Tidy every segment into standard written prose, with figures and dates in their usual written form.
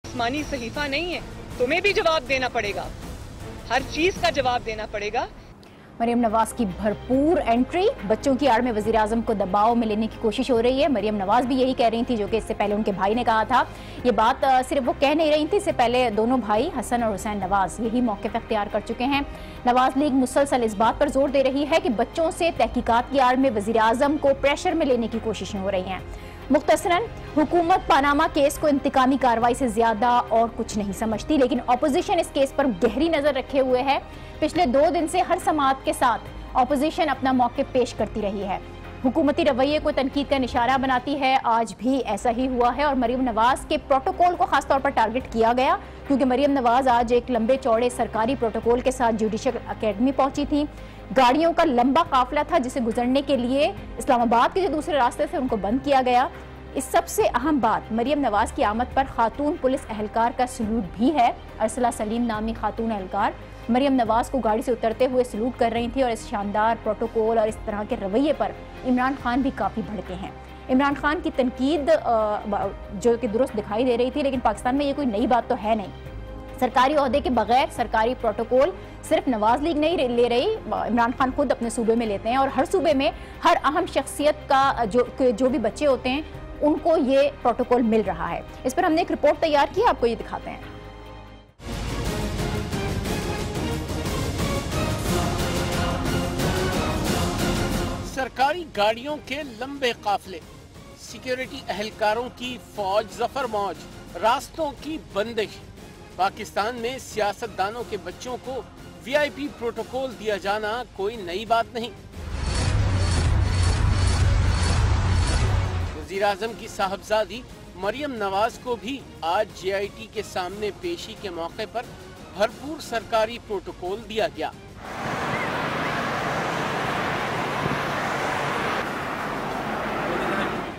आसमानी सहीफा नहीं है, तुम्हें भी जवाब देना पड़ेगा, हर चीज का जवाब देना पड़ेगा। मरियम नवाज की भरपूर एंट्री, बच्चों की आड़ में वजीर आजम को दबाव में लेने की कोशिश हो रही है। मरियम नवाज भी यही कह रही थी जो कि इससे पहले उनके भाई ने कहा था। ये बात सिर्फ वो कह नहीं रही थी, इससे पहले दोनों भाई हसन और हुसैन नवाज यही मौक़िफ़ इख्तियार कर चुके हैं। नवाज लीग मुसलसल इस बात पर जोर दे रही है कि बच्चों से तहकीकात की आड़ में वजीर आजम को प्रेशर में लेने की कोशिशें हो रही हैं। मुख्तसरन हुकूमत पानामा केस को इंतकामी कार्रवाई से ज्यादा और कुछ नहीं समझती, लेकिन ऑपोजिशन इस केस पर गहरी नजर रखे हुए है। पिछले 2 दिन से हर समात के साथ ऑपोजिशन अपना मौक़िफ़ पेश करती रही है, हुकूमती रवैये को तनकीद का निशाना बनाती है। आज भी ऐसा ही हुआ है और मरियम नवाज के प्रोटोकॉल को खासतौर पर टारगेट किया गया, क्योंकि मरियम नवाज आज एक लंबे चौड़े सरकारी प्रोटोकॉल के साथ जुडिशल अकेडमी पहुंची थी। गाड़ियों का लंबा काफिला था जिसे गुजरने के लिए इस्लामाबाद के जो दूसरे रास्ते से उनको बंद किया गया। इस सबसे अहम बात मरियम नवाज की आमद पर खातून पुलिस एहलकार का सलूट भी है। अरसला सलीम नामी खातून एहलकार मरियम नवाज को गाड़ी से उतरते हुए सलूट कर रही थी और इस शानदार प्रोटोकॉल और इस तरह के रवैये पर इमरान खान भी काफ़ी भड़के हैं। इमरान खान की तनकीद जो कि दुरुस्त दिखाई दे रही थी, लेकिन पाकिस्तान में ये कोई नई बात तो है नहीं। सरकारी ओहदे के बगैर सरकारी प्रोटोकॉल सिर्फ नवाज लीग नहीं ले रही, इमरान खान खुद अपने सूबे में लेते हैं और हर सूबे में हर अहम शख्सियत का जो भी बच्चे होते हैं उनको ये प्रोटोकॉल मिल रहा है। इस पर हमने एक रिपोर्ट तैयार की, आपको ये दिखाते हैं। सरकारी गाड़ियों के लंबे काफिले, सिक्योरिटी एहलकारों की फौज जफर मौज, रास्तों की बंदिश। पाकिस्तान में सियासतदानों के बच्चों को वीआईपी प्रोटोकॉल दिया जाना कोई नई बात नहीं। वजीर आजम की साहबजादी मरियम नवाज को भी आज जेआईटी के सामने पेशी के मौके पर भरपूर सरकारी प्रोटोकॉल दिया गया।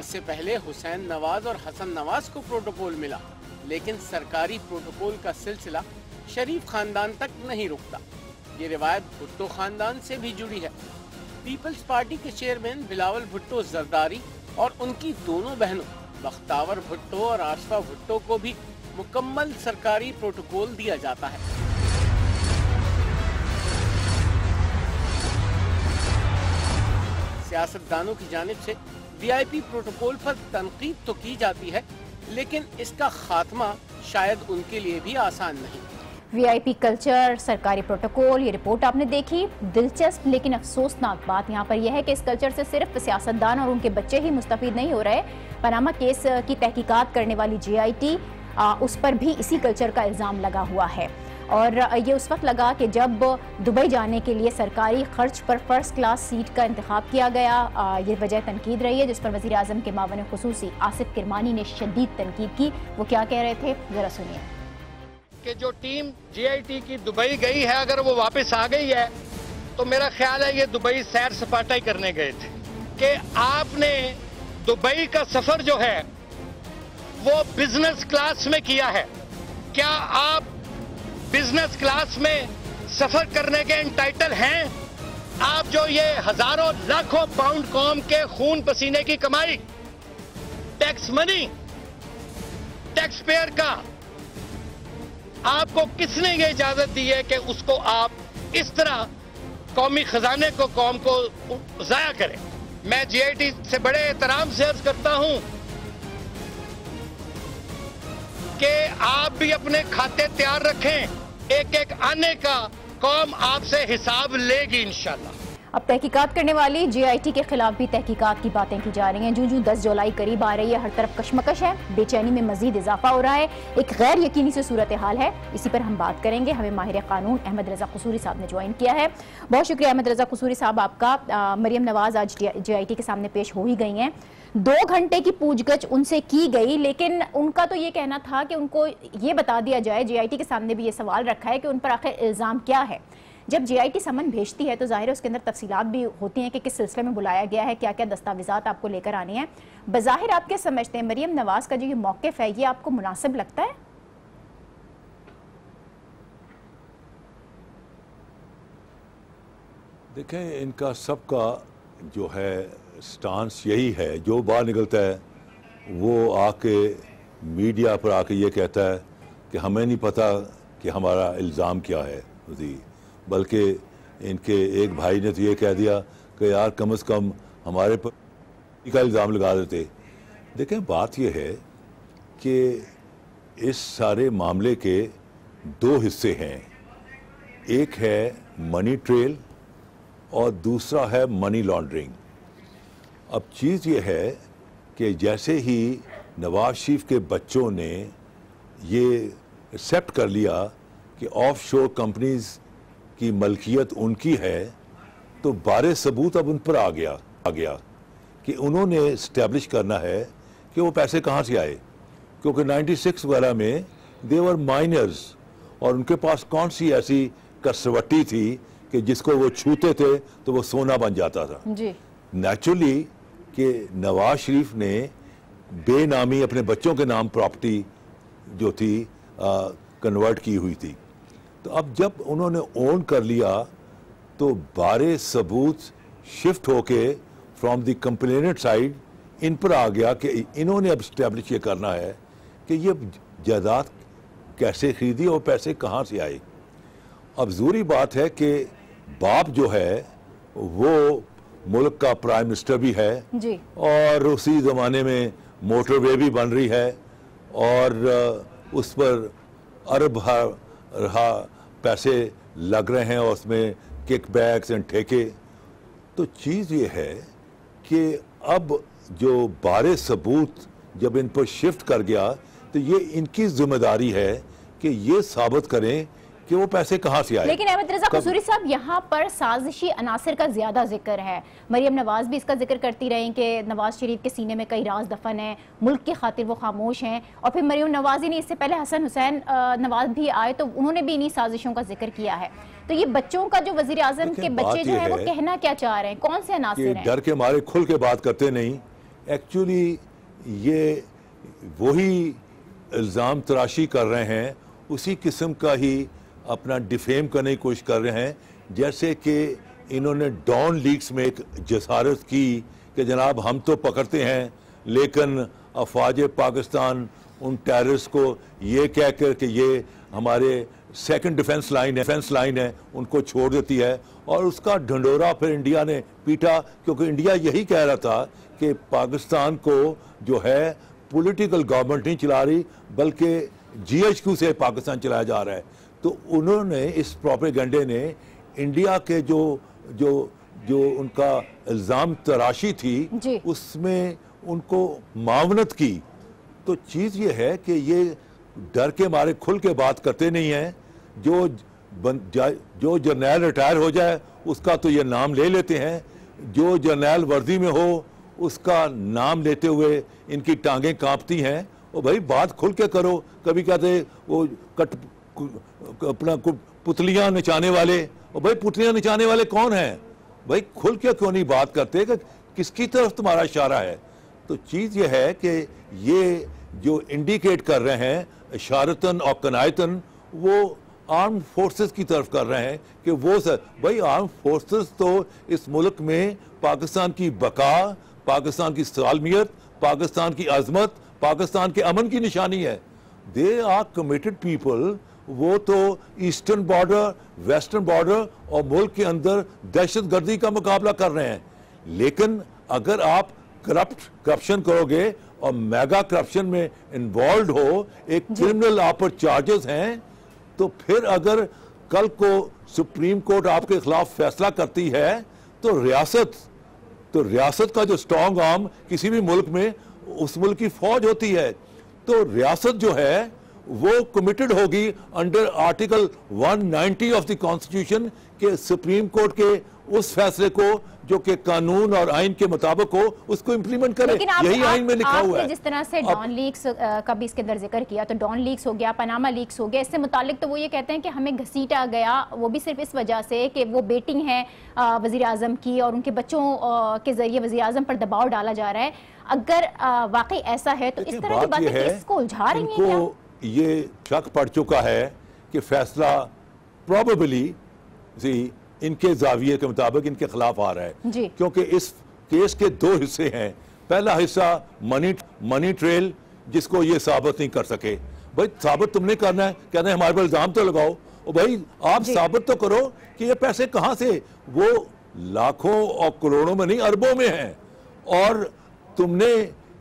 इससे पहले हुसैन नवाज और हसन नवाज को प्रोटोकॉल मिला, लेकिन सरकारी प्रोटोकॉल का सिलसिला शरीफ खानदान तक नहीं रुकता। ये रिवायत भुट्टो खानदान से भी जुड़ी है। पीपल्स पार्टी के चेयरमैन बिलावल भुट्टो जरदारी और उनकी दोनों बहनों बख्तावर भुट्टो और आशफा भुट्टो को भी मुकम्मल सरकारी प्रोटोकॉल दिया जाता है। सियासतदानों की जानिब से वीआईपी प्रोटोकॉल पर तनकीद तो की जाती है, लेकिन इसका खात्मा शायद उनके लिए भी आसान नहीं। वीआईपी कल्चर, सरकारी प्रोटोकॉल, ये रिपोर्ट आपने देखी। दिलचस्प लेकिन अफसोसनाक बात यहाँ पर यह है कि इस कल्चर से सिर्फ सियासतदान और उनके बच्चे ही मुस्तफीद नहीं हो रहे। पनामा केस की तहकीकात करने वाली जेआईटी, उस पर भी इसी कल्चर का इल्ज़ाम लगा हुआ है और ये उस वक्त लगा कि जब दुबई जाने के लिए सरकारी खर्च पर फर्स्ट क्लास सीट का इंतखाब किया गया। ये वजह तनकीद रही है जिस पर वज़ीर आज़म के मावन खुसूसी आसिफ किरमानी ने शदीद तनकीद की। वो क्या कह रहे थे, ज़रा सुनिए। कि जो टीम जेआईटी की दुबई गई है, अगर वो वापस आ गई है तो मेरा ख्याल है ये दुबई सैर सपाटा ही करने गए थे। कि आपने दुबई का सफर जो है वो बिजनेस क्लास में किया है। क्या आप बिजनेस क्लास में सफर करने के एंटाइटल हैं? आप जो ये हजारों लाखों पाउंड कौम के खून पसीने की कमाई, टैक्स मनी, टैक्स पेयर का, आपको किसने ये इजाजत दी है कि उसको आप इस तरह कौमी खजाने को, कौम को जाया करें? मैं जेआईटी से बड़े एहतराम से अर्ज करता हूं कि आप भी अपने खाते तैयार रखें। एक एक आने का कौम आपसे हिसाब लेगी इंशाल्लाह। अब तहकीकात करने वाली जेआईटी के खिलाफ भी तहकीकात की बातें की जा रही हैं। जूं 10 जुलाई करीब आ रही है, हर तरफ कशमकश है, बेचैनी में मजीद इजाफा हो रहा है, एक गैर यकीनी से सूरत हाल है। इसी पर हम बात करेंगे। हमें माहिर कानून अहमद रजा कसूरी साहब ने ज्वाइन किया है। बहुत शुक्रिया अहमद रजा कसूरी साहब आपका। मरियम नवाज आज जेआईटी के सामने पेश हो ही गई हैं। 2 घंटे की पूछगछ उनसे की गई, लेकिन उनका तो ये कहना था कि उनको ये बता दिया जाए, जेआईटी के सामने भी ये सवाल रखा है कि उन पर आखिर इल्ज़ाम क्या है। जब जेआईटी समन भेजती है तो जाहिर है उसके अंदर तफसीलात भी होती हैं कि किस सिलसिले में बुलाया गया है, क्या क्या दस्तावेजात आपको लेकर आनी है। बज़ाहिर आप क्या समझते हैं, मरियम नवाज का जो ये मौक़िफ़ है ये आपको मुनासिब लगता है? देखें, इनका सबका जो है स्टांस यही है, जो बाहर निकलता है वो आके मीडिया पर आके ये कहता है कि हमें नहीं पता कि हमारा इल्ज़ाम क्या है जी, बल्कि इनके एक भाई ने तो ये कह दिया कि यार कम से कम हमारे पर का इल्ज़ाम लगा देते। देखें, बात यह है कि इस सारे मामले के दो हिस्से हैं, एक है मनी ट्रेल और दूसरा है मनी लॉन्ड्रिंग। अब चीज़ ये है कि जैसे ही नवाज शरीफ के बच्चों ने ये एक्सेप्ट कर लिया कि ऑफशोर कंपनीज की मलकियत उनकी है, तो बारे सबूत अब उन पर आ गया कि उन्होंने इस्टेब्लिश करना है कि वो पैसे कहाँ से आए, क्योंकि 96 वगैरह में देवर माइनर्स और उनके पास कौन सी ऐसी कसवट्टी थी कि जिसको वो छूते थे तो वो सोना बन जाता था जी। नेचुरली कि नवाज शरीफ ने बेनामी अपने बच्चों के नाम प्रॉपर्टी जो थी कन्वर्ट की हुई थी, तो अब जब उन्होंने ओन कर लिया तो बारे सबूत शिफ्ट होके फ्रॉम द कंप्लेनेंट साइड इन पर आ गया कि इन्होंने अब स्टैब्लिश ये करना है कि ये जायदाद कैसे खरीदी और पैसे कहाँ से आए। अब ज़रूरी बात है कि बाप जो है वो मुल्क का प्राइम मिनिस्टर भी है जी। और उसी ज़माने में मोटरवे भी बन रही है और उस पर अरब पैसे लग रहे हैं और उसमें किकबैक्स एंड ठेके। तो चीज़ ये है कि अब जो बारे सबूत जब इन पर शिफ्ट कर गया तो ये इनकी जिम्मेदारी है कि ये साबित करें कि वो पैसे कहाँ से आए। लेकिन अहमद रजा कसूरी साहब, यहाँ पर साजिशी अनासर का ज्यादा जिक्र है। मरियम नवाज भी इसका जिक्र करती रही कि नवाज शरीफ के सीने में कई राज दफन है, मुल्क की खातिर वो खामोश हैं। और फिर मरियम नवाज ही नहीं, इससे पहले हसन हुसैन नवाज भी आए तो उन्होंने भी इन्हीं साजिशों का जिक्र किया है। तो ये बच्चों का जो वजीर आजम के बच्चे जो है वो कहना क्या चाह रहे हैं, कौन से अनासर हैं? डर के मारे खुल के बात करते नहीं। एक्चुअली ये वही इल्ज़ाम तराशी कर रहे हैं, उसी किस्म का ही अपना डिफेम करने की कोशिश कर रहे हैं। जैसे कि इन्होंने डॉन लीक्स में एक जसारत की कि जनाब हम तो पकड़ते हैं लेकिन अफवाज पाकिस्तान उन टेररिस्ट को ये कह कर कि ये हमारे सेकंड डिफेंस लाइन है उनको छोड़ देती है, और उसका ढंडोरा फिर इंडिया ने पीटा, क्योंकि इंडिया यही कह रहा था कि पाकिस्तान को जो है पॉलिटिकल गवर्नमेंट नहीं चला रही बल्कि GHQ से पाकिस्तान चलाया जा रहा है। तो उन्होंने इस प्रोपेगेंडे ने इंडिया के जो उनका इल्ज़ाम तराशी थी उसमें उनको मावनत की। तो चीज़ ये है कि ये डर के मारे खुल के बात करते नहीं हैं। जो जर्नैल रिटायर हो जाए उसका तो ये नाम ले लेते हैं, जो जर्नैल वर्दी में हो उसका नाम लेते हुए इनकी टांगें कांपती हैं। और भाई बात खुल के करो। कभी कहते वो अपना पुतलियां नचाने वाले, और भाई पुतलियां नचाने वाले कौन हैं भाई? खुल के क्यों नहीं बात करते कि किसकी तरफ तुम्हारा इशारा है? तो चीज़ ये है कि ये जो इंडिकेट कर रहे हैं इशारतन और कनायतन, वो आर्म फोर्सेस की तरफ कर रहे हैं कि वो भाई आर्म फोर्सेस तो इस मुल्क में पाकिस्तान की बका, पाकिस्तान की सालमियत, पाकिस्तान की अजमत, पाकिस्तान के अमन की निशानी है। They are committed people. वो तो ईस्टर्न बॉर्डर, वेस्टर्न बॉर्डर और मुल्क के अंदर दहशतगर्दी का मुकाबला कर रहे हैं। लेकिन अगर आप करप्शन करोगे और मेगा करप्शन में इन्वॉल्व हो, एक क्रिमिनल आप पर चार्जेस हैं, तो फिर अगर कल को सुप्रीम कोर्ट आपके खिलाफ फैसला करती है तो रियासत का जो स्ट्रॉन्ग आर्म किसी भी मुल्क में उस मुल्क की फौज होती है। तो रियासत जो है वो कमिटेड होगी under article 190 of the constitution के सुप्रीम कोर्ट के उस फैसले को जो कि कानून और आइन के मुताबिक हो उसको इंप्लीमेंट करे। यही आइन में लिखा हुआ है। जिस तरह से डॉन लीक्स का भी इसके अंदर जिक्र किया, तो डॉन लीक्स हो गया, पनामा लीक्स हो गया, इससे मुतालिक तो वो ये कहते हैं कि हमें घसीटा गया, वो भी सिर्फ इस वजह से कि वो बेटी हैं वजीर आजम की और उनके बच्चों के जरिए वजीर आजम पर दबाव डाला जा रहा है। अगर वाकई ऐसा है तो इस तरह की बातें इसको उलझा रही हैं क्या? ये शक पड़ चुका है कि फैसला प्रोबेबली इनके जाविये के मुताबिक इनके खिलाफ आ रहा है, क्योंकि इस केस के दो हिस्से हैं। पहला हिस्सा मनी ट्रेल, जिसको ये साबित नहीं कर सके, भाई साबित तुमने करना है, कहना है हमारे पर इल्जाम तो लगाओ। और भाई आप साबित तो करो कि ये पैसे कहां से, वो लाखों और करोड़ों में नहीं अरबों में हैं, और तुमने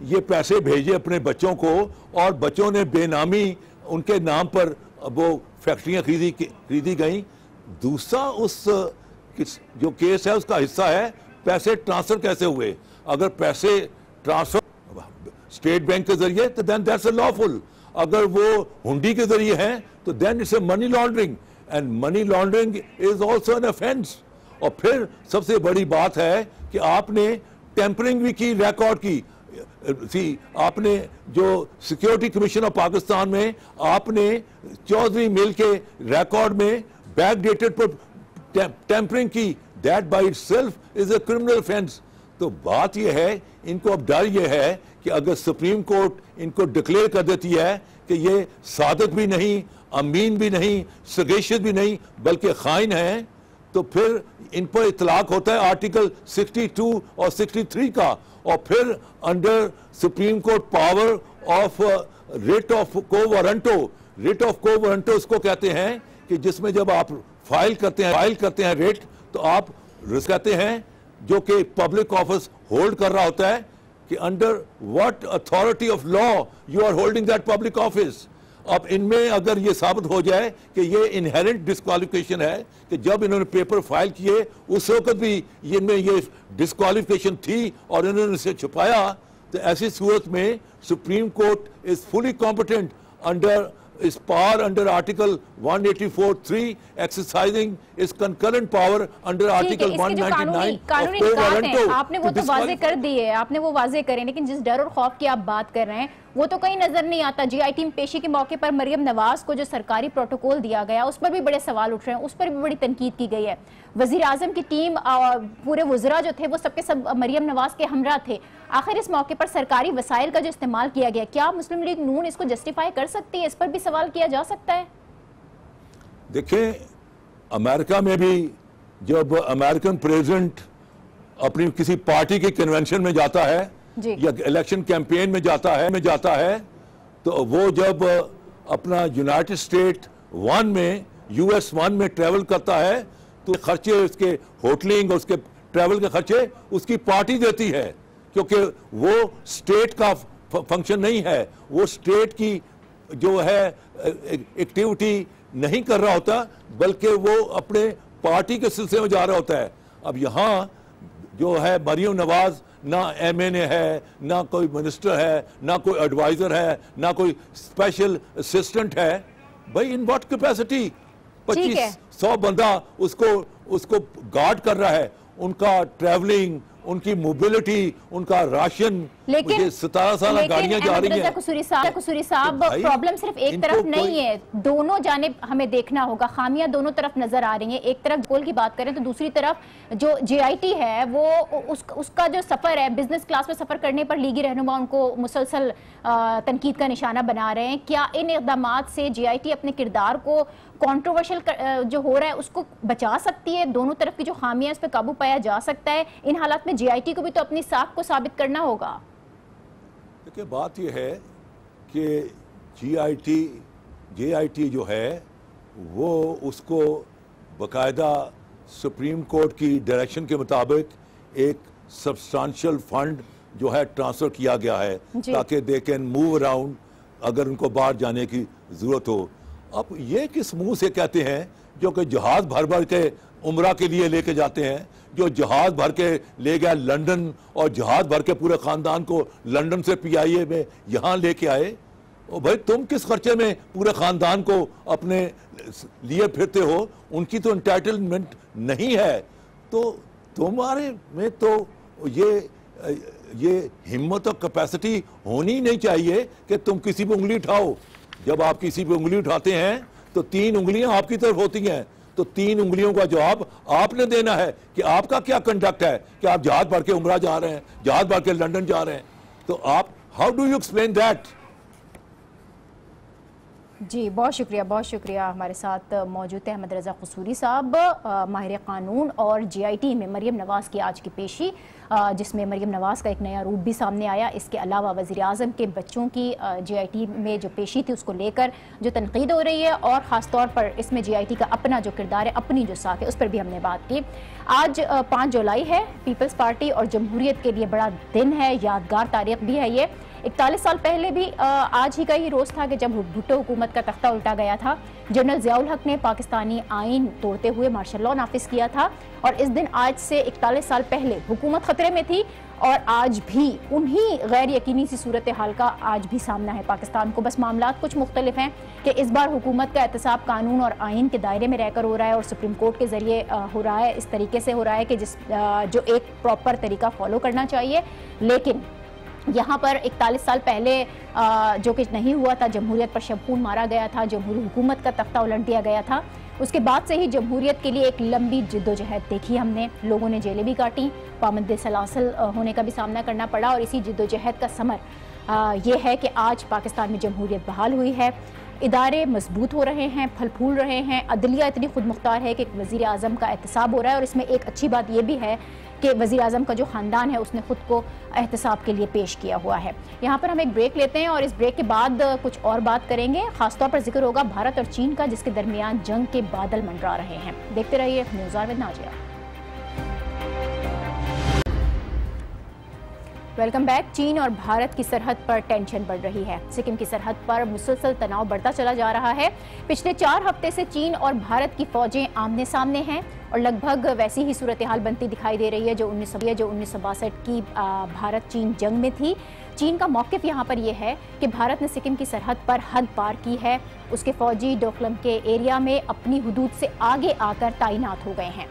ये पैसे भेजे अपने बच्चों को, और बच्चों ने बेनामी उनके नाम पर वो फैक्ट्रियां खरीदी गई। दूसरा उस जो केस है उसका हिस्सा है पैसे ट्रांसफर कैसे हुए। अगर पैसे ट्रांसफर स्टेट बैंक के जरिए तो देन दैट्स लॉफुल, अगर वो हुंडी के जरिए है तो then it's a money laundering, and money laundering is also an offence. और फिर सबसे बड़ी बात है कि आपने टेम्परिंग भी की, रिकॉर्ड की। आपने जो सिक्योरिटी कमीशन ऑफ पाकिस्तान में आपने चौधरी मिल के रिकॉर्ड में बैक डेटेड पर टेम्परिंग की, that by itself is a criminal offence. तो बात यह है, इनको अब डर यह है कि अगर सुप्रीम कोर्ट इनको डिक्लेयर कर देती है कि ये सादिक भी नहीं, अमीन भी नहीं, सगेशियत भी नहीं, बल्कि खाइन है, तो फिर इन पर इतलाक होता है आर्टिकल 62 और 63 का, और फिर under supreme court power of writ of को वारंटो, रिट ऑफ को वारंटो उसको कहते हैं कि जिसमें जब आप फाइल करते हैं रिट, तो आप कहते हैं जो कि पब्लिक ऑफिस होल्ड कर रहा होता है कि under what authority of law you are holding that public office. अब इनमें अगर ये साबित हो जाए कि ये इनहेरेंट डिस्क्वालिफिकेशन है कि जब इन्होंने पेपर फाइल किए उस वक्त भी इनमें ये डिस्क्वालिफिकेशन थी और इन्होंने इसे छुपाया, तो ऐसी सूरत में supreme court is fully competent under is power under article 184(3) exercising its concurrent power under article 199 कानूनी निकात है, आपने वो तो वाजे कर दिए, आपने वो वाजे करें, लेकिन जिस डर और खौफ की आप बात कर रहे हैं वो तो कहीं नजर नहीं आता। जीआईटी में पेशी के मौके पर मरियम नवाज को जो सरकारी प्रोटोकॉल दिया गया उस पर भी बड़े सवाल उठ रहे हैं, उस पर भी बड़ी तनकीद की गई है। वजीर आजम की टीम पूरे वज़रा जो थे वो सबके सब मरियम नवाज के हमरा थे। आखिर इस मौके पर सरकारी वसाइल का जो इस्तेमाल किया गया, क्या मुस्लिम लीग नून इसको जस्टिफाई कर सकती है? इस पर भी सवाल किया जा सकता है। देखिए, अमेरिका में भी जब अमेरिकन प्रेसिडेंट अपनी किसी पार्टी के कन्वेंशन में जाता है या इलेक्शन कैंपेन में जाता है तो वो जब अपना यूनाइटेड स्टेट 1 में US 1 में ट्रेवल करता है तो खर्चे उसके होटलिंग और उसके ट्रेवल के खर्चे उसकी पार्टी देती है, क्योंकि वो स्टेट का फंक्शन नहीं है, वो स्टेट की जो है एक्टिविटी नहीं कर रहा होता, बल्कि वो अपने पार्टी के सिलसिले में जा रहा होता है। अब यहाँ जो है मरियम नवाज ना MNA है, ना कोई मिनिस्टर है, ना कोई एडवाइजर है, ना कोई स्पेशल असिस्टेंट है। भाई इन व्हाट कैपेसिटी 2500 बंदा उसको गार्ड कर रहा है, उनका ट्रैवलिंग, उनकी मोबिलिटी, उनका राशन, लेकिन 17 साल गाड़ियां जा रही हैं। कसूरी साहब, प्रॉब्लम सिर्फ एक तरफ नहीं है, दोनों जानिब हमें देखना होगा, खामियां दोनों तरफ नजर आ रही हैं। एक तरफ गोल की बात करें तो दूसरी तरफ जो JIT है वो उसका जो सफर है, बिजनेस क्लास में सफर करने पर लीगी रहनुमा उनको मुसलसल तनकीद का निशाना बना रहे हैं। क्या इन इक़दामात से JIT अपने किरदार को कंट्रोवर्शियल जो हो रहा है उसको बचा सकती है? दोनों तरफ की जो खामियां, इस पर काबू पाया जा सकता है? इन हालात में JIT को भी तो अपनी साख को साबित करना होगा। देखिए, बात यह है कि JIT जो है वो उसको बाकायदा सुप्रीम कोर्ट की डायरेक्शन के मुताबिक एक सब्सटेंशियल फंड जो है ट्रांसफर किया गया है ताकि दे कैन मूव अराउंड अगर उनको बाहर जाने की जरूरत हो। अब ये किस मुंह से कहते हैं जो कि जहाज भर भर के उम्रा के लिए लेके जाते हैं, जो जहाज भर के ले गया लंदन और जहाज भर के पूरे खानदान को लंदन से PIA में यहाँ लेके आए। और भाई तुम किस खर्चे में पूरे खानदान को अपने लिए फिरते हो? उनकी तो एंटाइटलमेंट नहीं है, तो तुम्हारे में तो ये हिम्मत और कैपेसिटी होनी नहीं चाहिए कि तुम किसी पे उंगली उठाओ। जब आप किसी पे उंगली उठाते हैं तो 3 उंगलियां आपकी तरफ होती हैं, तो 3 उंगलियों का जवाब आपने देना है कि आपका क्या कंडक्ट है, कि आप जहाज भर के उम्रा जा रहे हैं, जहाज भर के लंदन जा रहे हैं, तो आप how do you explain that? जी, बहुत शुक्रिया। हमारे साथ मौजूद है अहमद रज़ा कसूरी साहब, माहिर कानून, और GIT में मरियम नवाज़ की आज की पेशी, जिसमें मरियम नवाज़ का एक नया रूप भी सामने आया। इसके अलावा वज़ीर-ए-आज़म के बच्चों की GIT में जो पेशी थी उसको लेकर जो तनकीद हो रही है, और ख़ास तौर पर इसमें GIT का अपना जो किरदार है, अपनी जो साख है, उस पर भी हमने बात की। आज 5 जुलाई है, पीपल्स पार्टी और जमहूरियत के लिए बड़ा दिन है, यादगार तारीख भी है ये। 41 साल पहले भी आज ही का ही रोज़ था कि जब भुट्टो हुकूमत का तख्ता उल्टा गया था। जनरल ज़ियाउल हक ने पाकिस्तानी आइन तोड़ते हुए मार्शल लॉ नाफिज किया था, और इस दिन आज से 41 साल पहले हुकूमत खतरे में थी, और आज भी उन्हीं गैर यकीनी सी सूरत हाल का आज भी सामना है पाकिस्तान को। बस मामलात कुछ मुख्तलिफ हैं कि इस बार हुकूमत का एहतसाब कानून और आइन के दायरे में रहकर हो रहा है, और सुप्रीम कोर्ट के ज़रिए हो रहा है, इस तरीके से हो रहा है कि जो एक प्रॉपर तरीका फॉलो करना चाहिए। लेकिन यहाँ पर 41 साल पहले जो कि नहीं हुआ था, जमहूरियत पर शबखून मारा गया था, जमहूरी हुकूमत का तख्ता उलट दिया गया था। उसके बाद से ही जमहूरियत के लिए एक लंबी जिद्दोजहद देखी हमने। लोगों ने जेलें भी काटी, पाबंद सलासल होने का भी सामना करना पड़ा, और इसी जिद्दोजहद का समर ये है कि आज पाकिस्तान में जमहूरियत बहाल हुई है, इदारे मजबूत हो रहे हैं, फल फूल रहे हैं, अदलिया इतनी खुद मुख्तार है कि वज़ीर आज़म का एहतसाब हो रहा है। और इसमें एक अच्छी बात यह भी है कि वज़ीर आज़म का जो ख़ानदान है उसने ख़ुद को एहतसाब के लिए पेश किया हुआ है। यहाँ पर हम एक ब्रेक लेते हैं, और इस ब्रेक के बाद कुछ और बात करेंगे। ख़ासतौर पर जिक्र होगा भारत और चीन का, जिसके दरमियान जंग के बादल मंडरा रहे हैं। देखते रहिए news hour with Nazia. Welcome back. चीन और भारत की सरहद पर टेंशन बढ़ रही है। सिक्किम की सरहद पर मुसलसल तनाव बढ़ता चला जा रहा है। पिछले 4 हफ्ते से चीन और भारत की फौजें आमने सामने हैं, और लगभग वैसी ही सूरत हाल बनती दिखाई दे रही है जो 1962 की भारत चीन जंग में थी। चीन का मौक़िफ़ यहाँ पर यह है कि भारत ने सिक्किम की सरहद पर हद पार की है। उसके फौजी डोकलम के एरिया में अपनी हुदूद से आगे आकर तैनात हो गए हैं।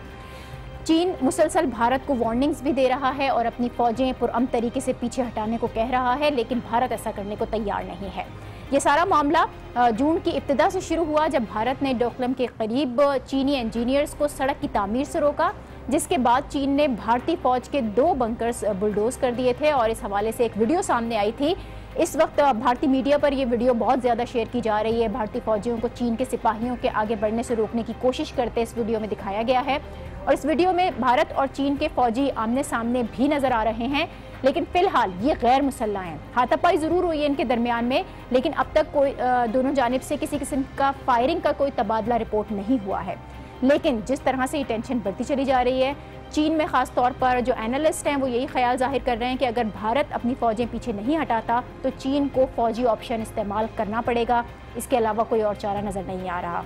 चीन मुसलसल भारत को वार्निंग्स भी दे रहा है और अपनी फौजें पुरअमन तरीके से पीछे हटाने को कह रहा है, लेकिन भारत ऐसा करने को तैयार नहीं है। ये सारा मामला जून की इब्तिदा से शुरू हुआ, जब भारत ने डोकलम के करीब चीनी इंजीनियर्स को सड़क की तामीर से रोका, जिसके बाद चीन ने भारतीय फौज के 2 बंकर्स बुलडोज कर दिए थे। और इस हवाले से एक वीडियो सामने आई थी। इस वक्त भारतीय मीडिया पर यह वीडियो बहुत ज़्यादा शेयर की जा रही है। भारतीय फौजियों को चीन के सिपाहियों के आगे बढ़ने से रोकने की कोशिश करते इस वीडियो में दिखाया गया है, और इस वीडियो में भारत और चीन के फौजी आमने सामने भी नजर आ रहे हैं। लेकिन फिलहाल ये गैर मुसल्लह हैं। हाथापाई ज़रूर हुई है इनके दरमियान में, लेकिन अब तक कोई दोनों जानिब से किसी किस्म का फायरिंग का कोई तबादला रिपोर्ट नहीं हुआ है। लेकिन जिस तरह से ये टेंशन बढ़ती चली जा रही है, चीन में ख़ास तौर पर जो एनालिस्ट हैं वो यही ख्याल जाहिर कर रहे हैं कि अगर भारत अपनी फ़ौजें पीछे नहीं हटाता तो चीन को फ़ौजी ऑप्शन इस्तेमाल करना पड़ेगा। इसके अलावा कोई और चारा नज़र नहीं आ रहा,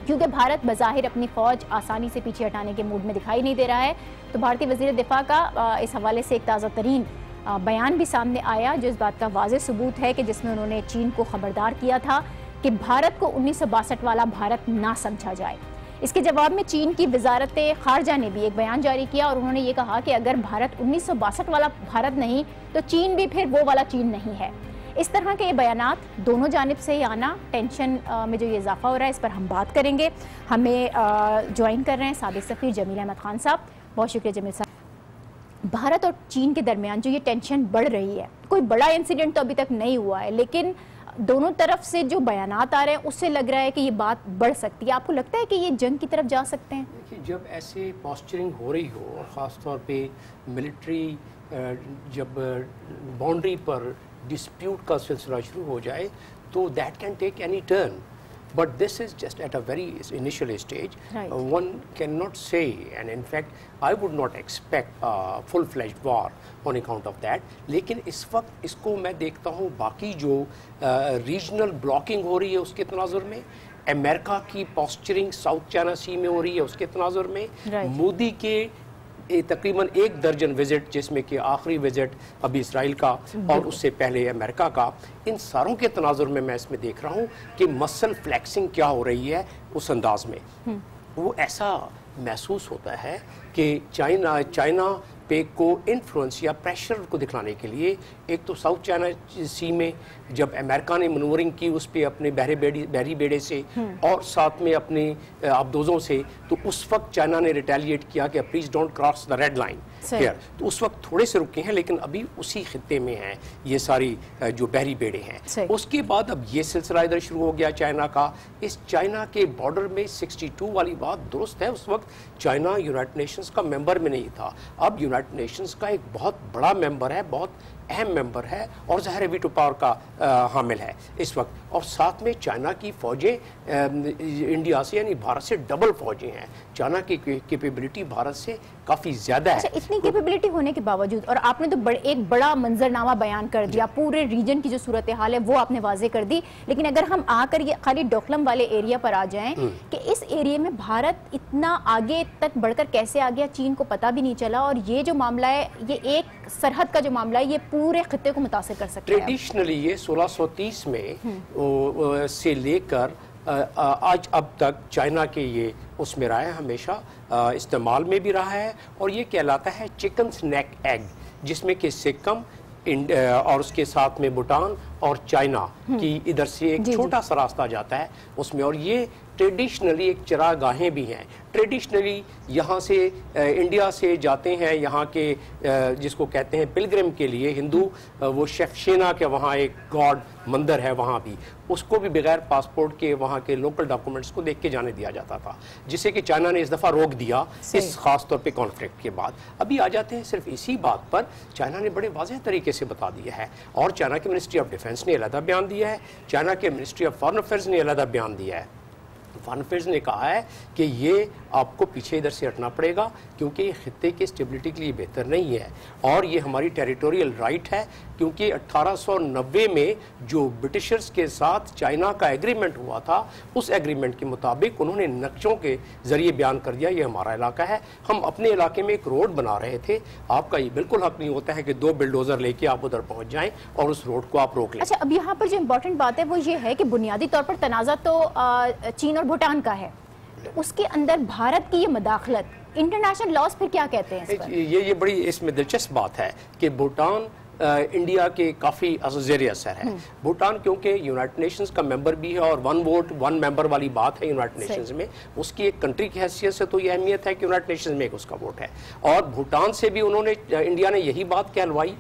क्योंकि भारत बज़ाहिर अपनी फ़ौज आसानी से पीछे हटाने के मूड में दिखाई नहीं दे रहा है। तो भारतीय वज़ीर दिफ़ा का इस हवाले से एक ताज़ा तरीन बयान भी सामने आया, जो इस बात का वाज़ेह सबूत है कि जिसमें उन्होंने चीन को ख़बरदार किया था कि भारत को 1962 वाला भारत ना समझा जाए। इसके जवाब में चीन की वजारत खारजा ने भी एक बयान जारी किया, और उन्होंने ये कहा कि अगर भारत 1962 वाला भारत नहीं तो चीन भी फिर वो वाला चीन नहीं है। इस तरह के ये बयानात दोनों जानिब से ही आना, टेंशन में जो ये इजाफा हो रहा है, इस पर हम बात करेंगे। हमें ज्वाइन कर रहे हैं साबिक सफ़ीर जमील अहमद खान साहब। बहुत शुक्रिया जमील साहब। भारत और चीन के दरमियान जो ये टेंशन बढ़ रही है, कोई बड़ा इंसिडेंट तो अभी तक नहीं हुआ है, लेकिन दोनों तरफ से जो बयानात आ रहे हैं उससे लग रहा है कि ये बात बढ़ सकती है। आपको लगता है कि ये जंग की तरफ जा सकते हैं? देखिए, जब ऐसे पॉस्चरिंग हो रही हो, और ख़ास तौर पे मिलिट्री जब बाउंड्री पर डिस्प्यूट का सिलसिला शुरू हो जाए, तो that can take any turn, but this is just at a very initial stage. Right. One cannot say, and in fact I would not expect a full-fledged war on account of that. लेकिन इस वक्त इसको मैं देखता हूँ बाकी जो regional blocking हो रही है उसके तनाजुर में, अमेरिका की पॉस्चरिंग साउथ चाइना सी में हो रही है उसके तनाजुर में, मोदी के तकरीबन 1 दर्जन विजिट, जिसमें कि आखिरी विजिट अभी इसराइल का और उससे पहले अमेरिका का, इन सारों के तनाजुर में मैं इसमें देख रहा हूँ कि मसल फ्लैक्सिंग क्या हो रही है उस अंदाज में। वो ऐसा महसूस होता है कि चाइना पे को इन्फ्लुएंस या प्रेशर को दिखलाने के लिए, एक तो साउथ चाइना सी में जब अमेरिका ने मनूवरिंग की उस पर अपने बहरी बेड़े से और साथ में अपने आबदोज़ों से, तो उस वक्त चाइना ने रिटेलिएट किया कि please don't cross the red line. here, तो उस वक्त थोड़े से रुके हैं, लेकिन अभी उसी खित्ते में हैं ये सारी जो बहरी बेड़े हैं। उसके बाद अब ये सिलसिला इधर शुरू हो गया चाइना का। इस चाइना के बॉर्डर में 62 वाली बात दुरुस्त है, उस वक्त चाइना यूनाइटेड नेशंस का मेंबर में नहीं था। अब यूनाइटेड नेशंस का एक बहुत बड़ा मेंबर है, बहुत अहम मेंबर है, और ज़ाहिर वीटो पावर का हामिल है इस वक्त। और साथ में चाइना की फ़ौजें इंडिया से यानी भारत से डबल फ़ौजें हैं। चाइना की कैपेबिलिटी भारत से काफ़ी ज़्यादा है। इतनी कैपेबिलिटी होने के बावजूद, और आपने तो एक बड़ा मंजरनामा बयान कर दिया, पूरे रीजन की जो सूरत हाल है वो आपने वाजे कर दी। लेकिन अगर हम आकर ये खाली डोकलम वाले एरिया पर आ जाएं कि इस एरिया में भारत इतना आगे तक बढ़कर कैसे आ गया, चीन को पता भी नहीं चला, और ये जो मामला है, ये एक सरहद का जो मामला है, ये पूरे खित्ते को मुतासिर कर सकता है। ट्रेडिशनली ये 1630 में से लेकर आज अब तक चाइना के ये उसमें रहा है, हमेशा इस्तेमाल में भी रहा है, और ये कहलाता है चिकन स्नैक एग, जिसमें कि सिक्किम और उसके साथ में भूटान और चाइना की इधर से एक छोटा सा रास्ता जाता है उसमें। और ये ट्रेडिशनली एक चरागाहें भी हैं। ट्रेडिशनली यहाँ से इंडिया से जाते हैं यहाँ के जिसको कहते हैं पिलग्रिम के लिए हिंदू, वो शेफशेना के वहाँ एक गॉड मंदिर है, वहाँ भी उसको भी बगैर पासपोर्ट के वहाँ के लोकल डॉक्यूमेंट्स को देख के जाने दिया जाता था, जिसे कि चाइना ने इस दफ़ा रोक दिया इस खास तौर पे कॉन्फ्लिक्ट के बाद। अभी आ जाते हैं सिर्फ इसी बात पर, चाइना ने बड़े वाज़ेह तरीके से बता दिया है, और चाइना की मिनिस्ट्री ऑफ डिफेंस ने अलहदा बयान दिया है, चाइना के मिनिस्ट्री ऑफ फॉरेन अफेयर्स ने अलहदा बयान दिया है। फॉरेन अफेयर्स ने कहा है कि ये आपको पीछे इधर से हटना पड़ेगा, क्योंकि ये खित्ते की स्टेबिलिटी के लिए बेहतर नहीं है, और ये हमारी टेरिटोरियल राइट है, क्योंकि 1890 में जो ब्रिटिशर्स के साथ चाइना का एग्रीमेंट हुआ था, उस एग्रीमेंट के मुताबिक उन्होंने नक्शों के जरिए बयान कर दिया ये हमारा इलाका है, हम अपने इलाके में एक रोड बना रहे थे, आपका ये बिल्कुल हक नहीं होता है कि 2 बिल्डोजर लेके आप उधर पहुंच जाएं और उस रोड को आप रोक लें। अच्छा, अब यहाँ पर जो इम्पोर्टेंट बात है वो ये है कि बुनियादी तौर पर तनाज़ा तो चीन और भूटान का है, तो उसके अंदर भारत की ये मदाखलत, इंटरनेशनल लॉज फिर क्या कहते हैं इस पर? ये बड़ी इसमें दिलचस्प बात है कि भूटान इंडिया के काफ़ी ज़ेर असर है। भूटान क्योंकि यूनाइटेड नेशंस का मेंबर भी है, और 1 वोट 1 मेंबर वाली बात है यूनाइटेड नेशंस में, उसकी एक कंट्री की हैसियत से तो ये अहमियत है कि यूनाइटेड नेशंस में एक उसका वोट है। और भूटान से भी उन्होंने, इंडिया ने यही बात कहलवाई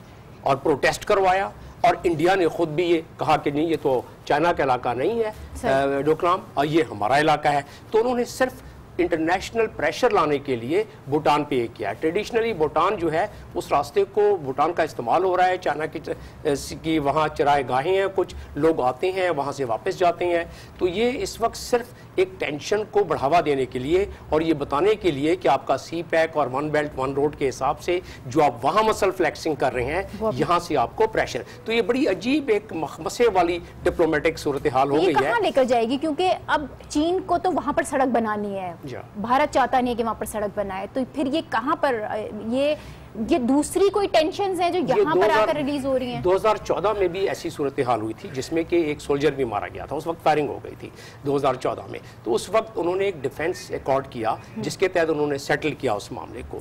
और प्रोटेस्ट करवाया, और इंडिया ने खुद भी ये कहा कि नहीं, ये तो चाइना का इलाका नहीं है डोकलाम, और ये हमारा इलाका है। तो उन्होंने सिर्फ इंटरनेशनल प्रेशर लाने के लिए भूटान पे किया। ट्रेडिशनली भूटान जो है उस रास्ते को, भूटान का इस्तेमाल हो रहा है, चाइना की वहाँ चराए गाहें हैं, कुछ लोग आते हैं वहाँ से वापस जाते हैं। तो ये इस वक्त सिर्फ एक टेंशन को बढ़ावा देने के लिए और ये बताने के लिए कि आपका सी पैक और 1 बेल्ट 1 रोड के हिसाब से जो आप वहाँ मसल फ्लैक्सिंग कर रहे हैं, यहाँ से आपको प्रेशर। तो ये बड़ी अजीब एक मखमसे वाली डिप्लोमेटिक सूरत हाल हो गई है। कहाँ लेकर जाएगी, क्योंकि अब चीन को तो वहाँ पर सड़क बनानी है, भारत चाहता नहीं कि वहाँ पर सड़क बनाए, तो फिर ये कहाँ पर ये दूसरी कोई टेंशन्स हैं जो यहाँ पर आकर रिलीज हो रही हैं? 2014 में भी ऐसी सूरत हाल हुई थी जिसमें कि एक सोल्जर भी मारा गया था, उस वक्त फायरिंग हो गई थी 2014 में। तो उस वक्त उन्होंने एक डिफेंस अकॉर्ड किया जिसके तहत उन्होंने सेटल किया उस मामले को।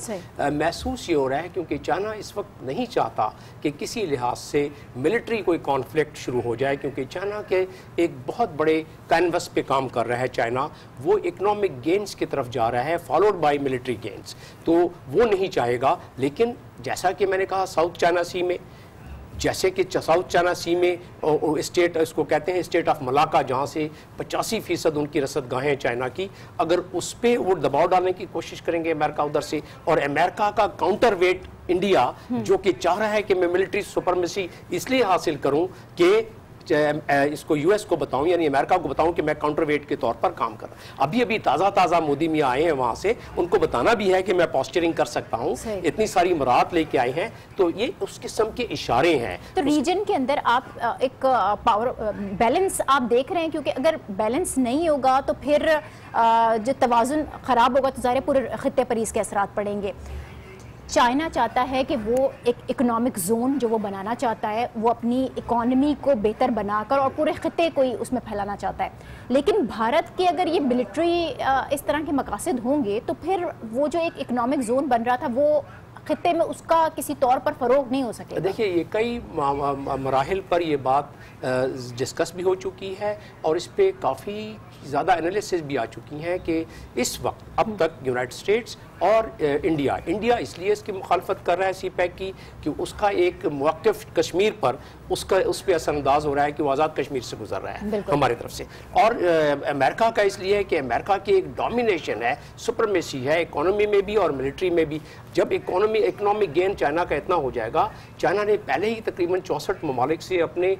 महसूस ये हो रहा है क्योंकि चाइना इस वक्त नहीं चाहता कि किसी लिहाज से मिलिट्री कोई कॉन्फ्लिक्ट शुरू हो जाए, क्योंकि चाइना के एक बहुत बड़े कैनवस पे काम कर रहा है चाइना, वो इकोनॉमिक गेन्स की तरफ जा रहा है फॉलोड बाय मिलिट्री गेन्स, तो वो नहीं चाहेगा। लेकिन जैसा कि मैंने कहा साउथ चाइना सी में, जैसे कि साउथ चाइना सी में स्टेट, इसको कहते हैं स्टेट ऑफ मलाका, जहाँ से 85% उनकी रसदगाहें चाइना की, अगर उस पर वो दबाव डालने की कोशिश करेंगे अमेरिका उधर से, और अमेरिका का काउंटर वेट इंडिया जो कि चाह रहा है कि मैं मिलिट्री सुपरमेसी इसलिए हासिल करूं कि इसको यूएस को बताऊं, यानी अमेरिका को बताऊं कि मैं काउंटरवेट के तौर पर काम कर रहा हूं। अभी ताज़ा मोदी मियां आए हैं वहां से, उनको बताना भी है कि मैं पोस्चरिंग कर सकता हूं, इतनी सारी मुराद लेके आए हैं। तो ये उस किस्म के इशारे हैं। तो रीजन के अंदर आप एक पावर बैलेंस आप देख रहे हैं, क्योंकि अगर बैलेंस नहीं होगा तो फिर जो तवाज़ुन ख़राब होगा तो ज़ाहिर पूरे खित्ते पर इसके असरात पड़ेंगे। चाइना चाहता है कि वो एक इकोनॉमिक जोन जो वो बनाना चाहता है, वो अपनी इकोनॉमी को बेहतर बनाकर और पूरे खित्ते को ही उसमें फैलाना चाहता है। लेकिन भारत के अगर ये मिलिट्री इस तरह के मकासद होंगे तो फिर वो जो एक इकोनॉमिक जोन बन रहा था वो खित्ते में उसका किसी तौर पर फरोग नहीं हो सकेगा। देखिए, ये कई मराहिल पर ये बात डिस्कस भी हो चुकी है और इस पर काफ़ी ज़्यादा एनालिसिस भी आ चुकी हैं कि इस वक्त अब तक यूनाइटेड स्टेट्स और इंडिया इसलिए इसकी मुखालफत कर रहा है CPEC की कि उसका एक मौक़िफ़ कश्मीर पर उस पर असरअंदाज हो रहा है कि वो आज़ाद कश्मीर से गुजर रहा है हमारी तरफ से, और अमेरिका का इसलिए है कि अमेरिका की एक डोमिनेशन है, सुपरमेसी है इकोनॉमी में भी और मिलिट्री में भी। जब इकोनॉमिक गेन चाइना का इतना हो जाएगा, चाइना ने पहले ही तकरीबन 64 ममालिक से अपने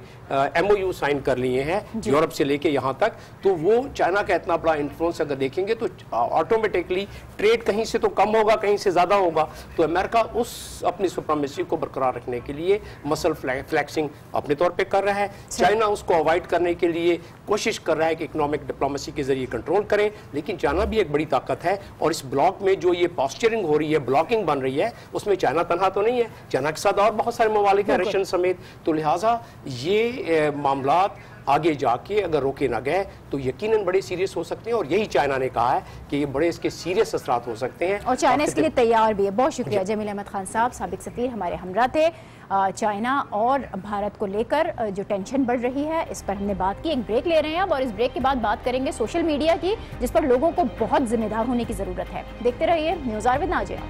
MOU साइन कर लिए हैं, यूरोप से लेके यहाँ तक, तो वो चाइना का इतना बड़ा इन्फ्लुएंस अगर देखेंगे तो ऑटोमेटिकली ट्रेड कहीं से तो कम होगा, कहीं से ज़्यादा होगा। तो अमेरिका उस अपनी सुपरमेसी को बरकरार रखने के लिए मसल फ्लैक्सिंग अपने तौर पे कर रहा है, चाइना उसको अवॉइड करने के लिए कोशिश कर रहा है कि इकोनॉमिक डिप्लोमेसी के जरिए कंट्रोल करें। लेकिन चाइना भी एक बड़ी ताकत है, और इस ब्लॉक में जो ये पॉस्चरिंग हो रही है, ब्लॉकिंग बन रही है, उसमें चाइना तनहा तो नहीं है, चाइना के साथ और बहुत सारे ममालिक हैं रशियन समेत। तो लिहाजा ये मामलात आगे जाके अगर रोके ना गए तो यकीनन बड़े सीरियस हो सकते हैं, और यही चाइना ने कहा है कि ये बड़े इसके सीरियस असरात हो सकते हैं, और चाइना इसके लिए तैयार भी है। बहुत शुक्रिया जमील अहमद खान साहब, साबिक सफीर हमारे हमरा थे। चाइना और भारत को लेकर जो टेंशन बढ़ रही है, इस पर हमने बात की। एक ब्रेक ले रहे हैं अब, और इस ब्रेक के बाद बात करेंगे सोशल मीडिया की, जिस पर लोगों को बहुत जिम्मेदार होने की जरूरत है। देखते रहिए news hour with Nazia.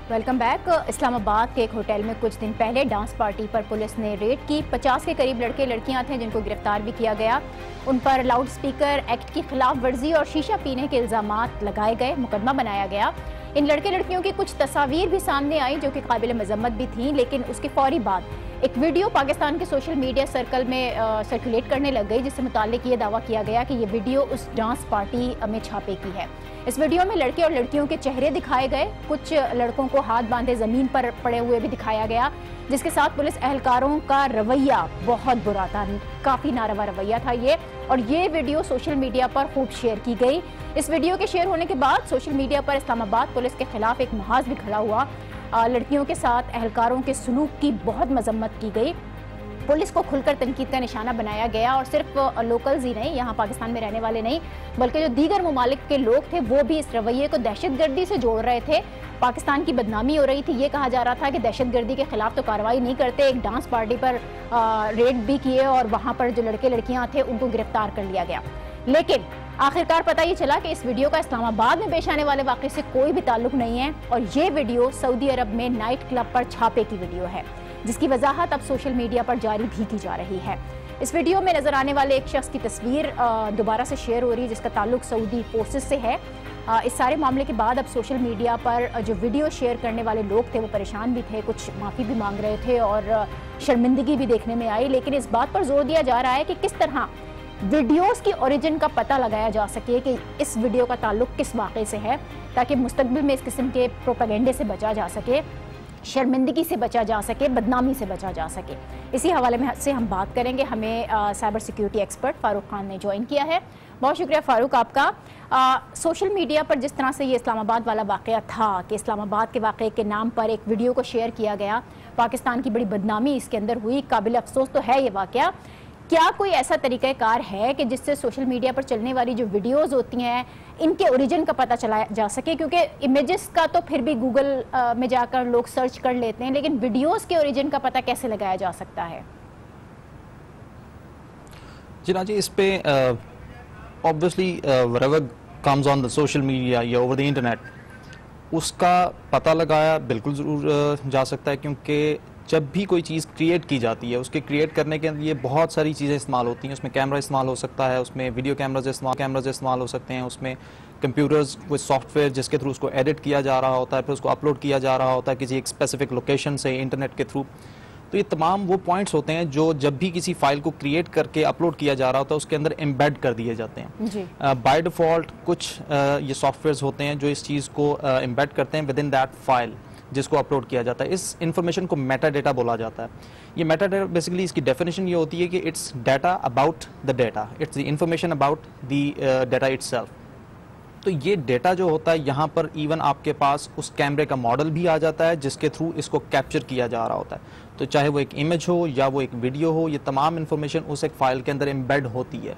Welcome back. Islamabad के एक होटल में कुछ दिन पहले डांस पार्टी पर पुलिस ने रेड की। 50 के करीब लड़के लड़कियां थे जिनको गिरफ्तार भी किया गया। उन पर लाउड स्पीकर एक्ट की खिलाफ वर्जी और शीशा पीने के इल्जामात लगाए गए, मुकदमा बनाया गया। इन लड़के लड़कियों की कुछ तस्वीर भी सामने आई जो कि काबिल मजम्मत भी थी, लेकिन उसके फौरी बाद एक वीडियो पाकिस्तान के सोशल मीडिया सर्कल में सर्कुलेट करने लग गई, जिससे मुताल्लिक ये दावा किया गया कि ये वीडियो उस डांस पार्टी में छापे की है। इस वीडियो में लड़के और लड़कियों के चेहरे दिखाए गए, कुछ लड़कों को हाथ बांधे जमीन पर पड़े हुए भी दिखाया गया, जिसके साथ पुलिस एहलकारों का रवैया बहुत बुरा था, काफी नारवा रवैया था ये। और ये वीडियो सोशल मीडिया पर खूब शेयर की गई। इस वीडियो के शेयर होने के बाद सोशल मीडिया पर इस्लामाबाद पुलिस के खिलाफ एक महाज भी खड़ा हुआ। लड़कियों के साथ एहलकारों के सलूक की बहुत मजम्मत की गई। पुलिस को खुलकर तनकीद का निशाना बनाया गया, और सिर्फ लोकल्स ही नहीं, यहाँ पाकिस्तान में रहने वाले नहीं, बल्कि जो दीगर ममालिक के लोग थे वो भी इस रवैये को दहशतगर्दी से जोड़ रहे थे। पाकिस्तान की बदनामी हो रही थी, ये कहा जा रहा था कि दहशतगर्दी के खिलाफ तो कार्रवाई नहीं करते। एक डांस पार्टी पर रेड भी किए और वहाँ पर जो लड़के लड़कियाँ थे उनको गिरफ्तार कर लिया गया। लेकिन आखिरकार पता ये चला कि इस वीडियो का इस्लामाबाद में पेश आने वाले वाक़े से कोई भी ताल्लुक नहीं है, और ये वीडियो सऊदी अरब में नाइट क्लब पर छापे की वीडियो है, जिसकी वजाहत अब सोशल मीडिया पर जारी भी की जा रही है। इस वीडियो में नजर आने वाले एक शख्स की तस्वीर दोबारा से शेयर हो रही है, जिसका ताल्लुक सऊदी फोर्सेस से है। इस सारे मामले के बाद अब सोशल मीडिया पर जो वीडियो शेयर करने वाले लोग थे वो परेशान भी थे, कुछ माफ़ी भी मांग रहे थे और शर्मिंदगी भी देखने में आई। लेकिन इस बात पर जोर दिया जा रहा है कि किस तरह वीडियोस की ओरिजिन का पता लगाया जा सके कि इस वीडियो का ताल्लुक किस वाक़े से है, ताकि मुस्तकबिल में इस किस्म के प्रोपेगेंडे से बचा जा सके, शर्मिंदगी से बचा जा सके, बदनामी से बचा जा सके। इसी हवाले में से हम बात करेंगे। हमें cyber security expert Farooq Khan ने ज्वाइन किया है। बहुत शुक्रिया फारूक आपका। सोशल मीडिया पर जिस तरह से ये इस्लामाबाद वाला वाक़या था कि इस्लामाबाद के वाक़े के नाम पर एक वीडियो को शेयर किया गया, पाकिस्तान की बड़ी बदनामी इसके अंदर हुई, काबिल अफसोस तो है ये वाक़या। क्या कोई ऐसा तरीक़ाकार है कि जिससे सोशल मीडिया पर चलने वाली जो वीडियोज़ होती हैं इनके ओरिजिन का पता चलाया जा सके? क्योंकि इमेजेस का तो फिर भी गूगल में जाकर लोग सर्च कर लेते हैं, लेकिन वीडियोज़ के ओरिजिन का पता कैसे लगाया जा सकता है? जी इस पे obviously wherever comes on the social media या ओवर द इंटरनेट, उसका पता लगाया बिल्कुल ज़रूर जा सकता है, क्योंकि जब भी कोई चीज़ क्रिएट की जाती है उसके क्रिएट करने के लिए बहुत सारी चीज़ें इस्तेमाल होती हैं। उसमें कैमरा इस्तेमाल हो सकता है, उसमें वीडियो कैमराज इस्तेमाल हो सकते हैं, उसमें कंप्यूटर्स कोई सॉफ्टवेयर जिसके थ्रू उसको एडिट किया जा रहा होता है, फिर उसको अपलोड किया जा रहा होता है किसी एक स्पेसिफिक लोकेशन से इंटरनेट के थ्रू। तो ये तमाम वो पॉइंट्स होते हैं जो जब भी किसी फाइल को क्रिएट करके अपलोड किया जा रहा होता है उसके अंदर एम्बेड कर दिए जाते हैं। बाय डिफ़ॉल्ट कुछ ये सॉफ्टवेयर्स होते हैं जो इस चीज़ को एम्बेड करते हैं विद इन दैट फाइल जिसको अपलोड किया जाता है। इस इंफॉर्मेशन को मेटा डेटा बोला जाता है। ये मेटा डेटा बेसिकली इसकी डेफिनेशन ये होती है कि it's data about the data, it's the information about the data itself. तो ये डेटा जो होता है यहाँ पर इवन आपके पास उस कैमरे का मॉडल भी आ जाता है जिसके थ्रू इसको कैप्चर किया जा रहा होता है। तो चाहे वो एक इमेज हो या वो एक वीडियो हो, ये तमाम इंफॉर्मेशन उस एक फाइल के अंदर एम्बेड होती है।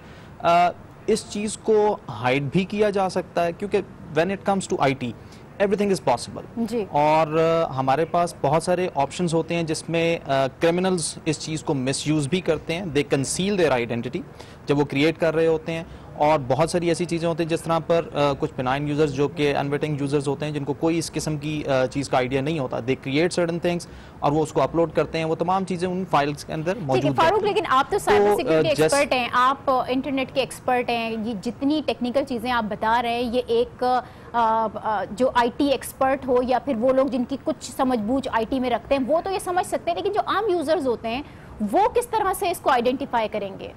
इस चीज़ को हाइड भी किया जा सकता है, क्योंकि when it comes to IT everything is possible जी। और हमारे पास बहुत सारे ऑप्शंस होते हैं जिसमें क्रिमिनल्स इस चीज़ को मिसयूज़ भी करते हैं। दे कंसील देयर आइडेंटिटी जब वो क्रिएट कर रहे होते हैं, और बहुत सारी ऐसी चीज़ें होती हैं जिस तरह पर कुछ बिनाइन यूज़र्स जो कि अनवेटिंग यूज़र्स होते हैं जिनको कोई इस किस्म की चीज़ का आइडिया नहीं होता, दे क्रिएट सर्टन थिंग्स और वो उसको अपलोड करते हैं। वो तमाम चीज़ें उन फाइल्स के अंदर मौजूद हैं। फारूक, लेकिन आप तो साइबर सिक्योरिटी एक्सपर्ट हैं, आप इंटरनेट के एक्सपर्ट हैं, ये जितनी टेक्निकल चीज़ें आप बता रहे हैं, ये एक जो आईटी एक्सपर्ट हो या फिर वो लोग जिनकी कुछ समझबूझ आईटी में रखते हैं वो तो ये समझ सकते हैं, लेकिन जो आम यूज़र्स होते हैं वो किस तरह से इसको आइडेंटिफाई करेंगे?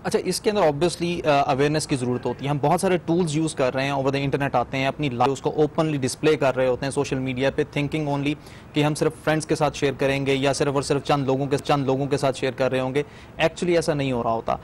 अच्छा, इसके अंदर ऑब्वियसली अवेयरनेस की ज़रूरत होती है। हम बहुत सारे टूल्स यूज़ कर रहे हैं, ओवर द इंटरनेट आते हैं, अपनी लाइफ उसको ओपनली डिस्प्ले कर रहे होते हैं सोशल मीडिया पे, थिंकिंग ओनली कि हम सिर्फ फ्रेंड्स के साथ शेयर करेंगे या सिर्फ और सिर्फ चंद लोगों के साथ शेयर कर रहे होंगे। एक्चुअली ऐसा नहीं हो रहा होता।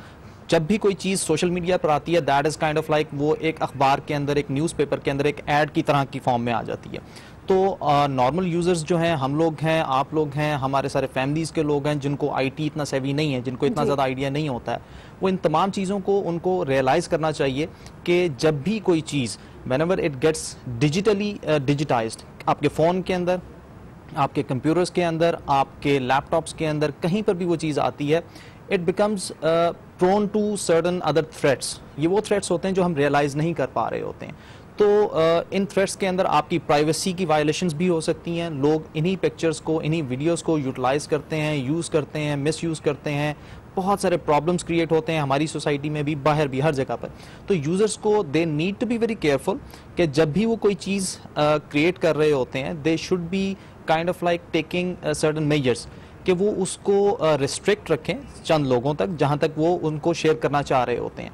जब भी कोई चीज़ सोशल मीडिया पर आती है, that is kind of like वो एक अखबार के अंदर, एक न्यूज़पेपर के अंदर एक ऐड की तरह की फॉर्म में आ जाती है। तो नॉर्मल यूज़र्स जो हैं, हम लोग हैं, आप लोग हैं, हमारे सारे फैमिलीज़ के लोग हैं जिनको आईटी इतना सेवी नहीं है, जिनको इतना ज़्यादा आइडिया नहीं होता है, वो इन तमाम चीज़ों को उनको रियलाइज़ करना चाहिए कि जब भी कोई चीज़ whenever it gets digitally digitized, आपके फ़ोन के अंदर, आपके कंप्यूटर्स के अंदर, आपके लैपटॉप्स के अंदर, कहीं पर भी वो चीज़ आती है, it becomes prone to certain other threats. ये वो थ्रेट्स होते हैं जो हम रियलाइज़ नहीं कर पा रहे होते हैं। तो इन थ्रेट्स के अंदर आपकी प्राइवेसी की वायलेशंस भी हो सकती हैं। लोग इन्हीं पिक्चर्स को, इन्हीं वीडियोस को यूटिलाइज करते हैं, यूज़ करते हैं, मिसयूज़ करते हैं। बहुत सारे प्रॉब्लम्स क्रिएट होते हैं हमारी सोसाइटी में भी, बाहर भी, हर जगह पर। तो यूज़र्स को they need to be very careful कि जब भी वो कोई चीज़ क्रिएट कर रहे होते हैं, they should be kind of like taking certain measures कि वो उसको रिस्ट्रिक्ट रखें चंद लोगों तक, जहाँ तक वो उनको शेयर करना चाह रहे होते हैं।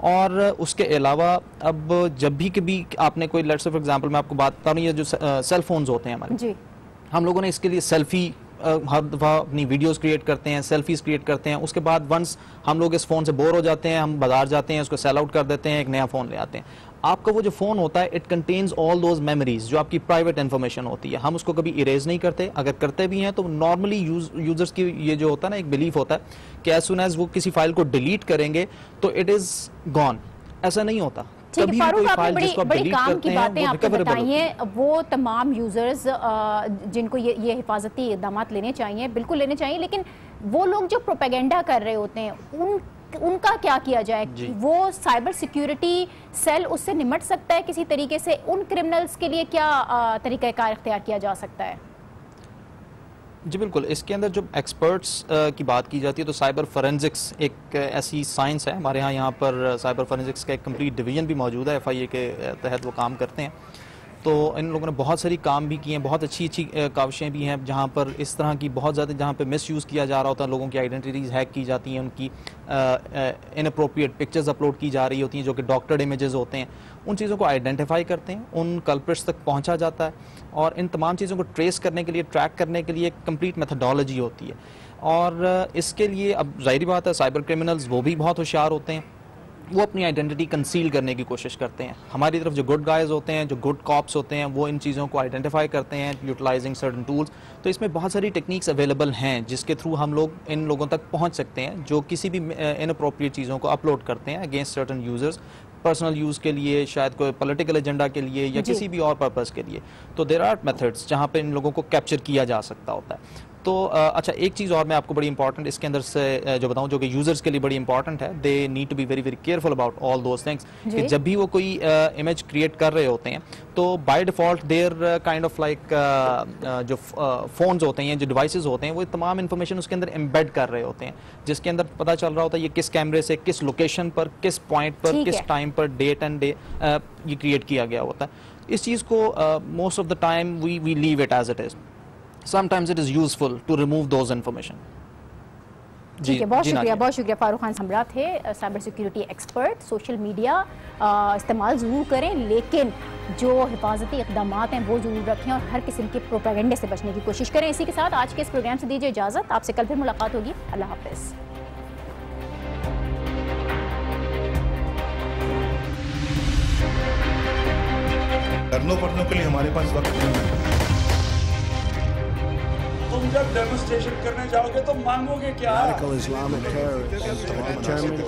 और उसके अलावा अब जब भी कभी आपने कोई, लेट्स से फॉर एग्जांपल मैं आपको बात बता रहा हूँ, ये जो सेल फोन्स होते हैं हमारे जी, हम लोगों ने इसके लिए सेल्फी हर दफ़ा अपनी वीडियोस क्रिएट करते हैं, सेल्फीज क्रिएट करते हैं। उसके बाद वंस हम लोग इस फ़ोन से बोर हो जाते हैं, हम बाजार जाते हैं, उसको सेल आउट कर देते हैं, एक नया फ़ोन ले आते हैं। आपका वो जो फ़ोन होता है, it contains all those memories जो आपकी प्राइवेट इन्फॉर्मेशन होती है। हम उसको कभी इरेज नहीं करते, अगर करते भी हैं तो नॉर्मली यूज़र्स की ये जो होता है ना, एक बिलीफ होता है कि एज सुन एज वो किसी फाइल को डिलीट करेंगे तो इट इज़ गॉन। ऐसा नहीं होता। ठीक है फारूक, आपने बड़ी काम की बातें आपको बताई हैं। वो तमाम यूजर्स जिनको ये हिफाजती इक़दाम लेने चाहिए, बिल्कुल लेने चाहिए, लेकिन वो लोग जो प्रोपेगेंडा कर रहे होते हैं उनका क्या किया जाए? वो साइबर सिक्योरिटी सेल उससे निमट सकता है किसी तरीके से? उन क्रिमिनल्स के लिए क्या तरीक़ाकार इख्तियार किया जा सकता है? जी बिल्कुल, इसके अंदर जो एक्सपर्ट्स की बात की जाती है तो साइबर फोरेंसिक्स एक ऐसी साइंस है हमारे यहाँ पर साइबर फोरेंसिक्स का एक कंप्लीट डिवीजन भी मौजूद है, FIA के तहत वो काम करते हैं। तो इन लोगों ने बहुत सारी काम भी किए हैं, बहुत अच्छी अच्छी काविशें भी हैं जहाँ पर इस तरह की बहुत ज़्यादा, जहाँ पे मिसयूज़ किया जा रहा होता है, लोगों की आइडेंटिटीज़ हैक की जाती हैं, उनकी इनअप्रोप्रिएट पिक्चर्स अपलोड की जा रही होती हैं जो कि डॉक्टर्ड इमेजेस होते हैं। उन चीज़ों को आइडेंटिफाई करते हैं, उन कल्प्रिट्स तक पहुँचा जाता है और इन तमाम चीज़ों को ट्रेस करने के लिए, ट्रैक करने के लिए एक कंप्लीट मेथडोलॉजी होती है। और इसके लिए अब ज़ाहिर बात है साइबर क्रिमिनल्स वो भी बहुत होशियार होते हैं, वो अपनी आइडेंटिटी कंसील करने की कोशिश करते हैं। हमारी तरफ जो गुड गाइज होते हैं, जो गुड कॉप्स होते हैं, वो इन चीज़ों को आइडेंटिफाई करते हैं यूटिलाइजिंग सर्टन टूल्स। तो इसमें बहुत सारी टेक्निक्स अवेलेबल हैं जिसके थ्रू हम लोग इन लोगों तक पहुंच सकते हैं जो किसी भी इनअप्रोप्रिएट चीज़ों को अपलोड करते हैं against certain users, personal use के लिए, शायद कोई पॉलिटिकल एजेंडा के लिए या किसी भी और पर्पज़ के लिए। तो देयर आर मेथड्स जहाँ पे इन लोगों को कैप्चर किया जा सकता होता है। तो अच्छा, एक चीज़ और मैं आपको बड़ी इंपॉर्टेंट इसके अंदर से जो बताऊं, जो कि यूज़र्स के लिए बड़ी इंपॉर्टेंट है, they need to be very very careful about all those things कि जब भी वो कोई इमेज क्रिएट कर रहे होते हैं तो by default there kind of like जो फ़ोन्स होते हैं, जो डिवाइसेस होते हैं, वो तमाम इन्फॉर्मेशन उसके अंदर एम्बेड कर रहे होते हैं, जिसके अंदर पता चल रहा होता है ये किस कैमरे से, किस लोकेशन पर, किस पॉइंट पर, किस टाइम पर, डेट एंड डे ये क्रिएट किया गया होता है। इस चीज़ को most of the time we leave it as it is. Sometimes it is useful to remove those information. ठीक है, बहुत शुक्रिया। फारूक खान समरा थे cyber security expert. Social media इस्तेमाल ज़रूर करें, लेकिन जो हिफाजती इक़दाम हैं वो ज़रूर रखें और हर किस्म के प्रोपेगेंडे से बचने की कोशिश करें। इसी के साथ आज के इस प्रोग्राम से दीजिए इजाज़त। आपसे कल फिर मुलाकात होगी। अल्लाह हाफ़िज़। करनों पढ़नों के लिए हमारे पास वक्त नहीं है। तुम जब डेमोन्स्ट्रेशन करने जाओगे तो मांगोगे क्या? Radical Islamic terrorists, determined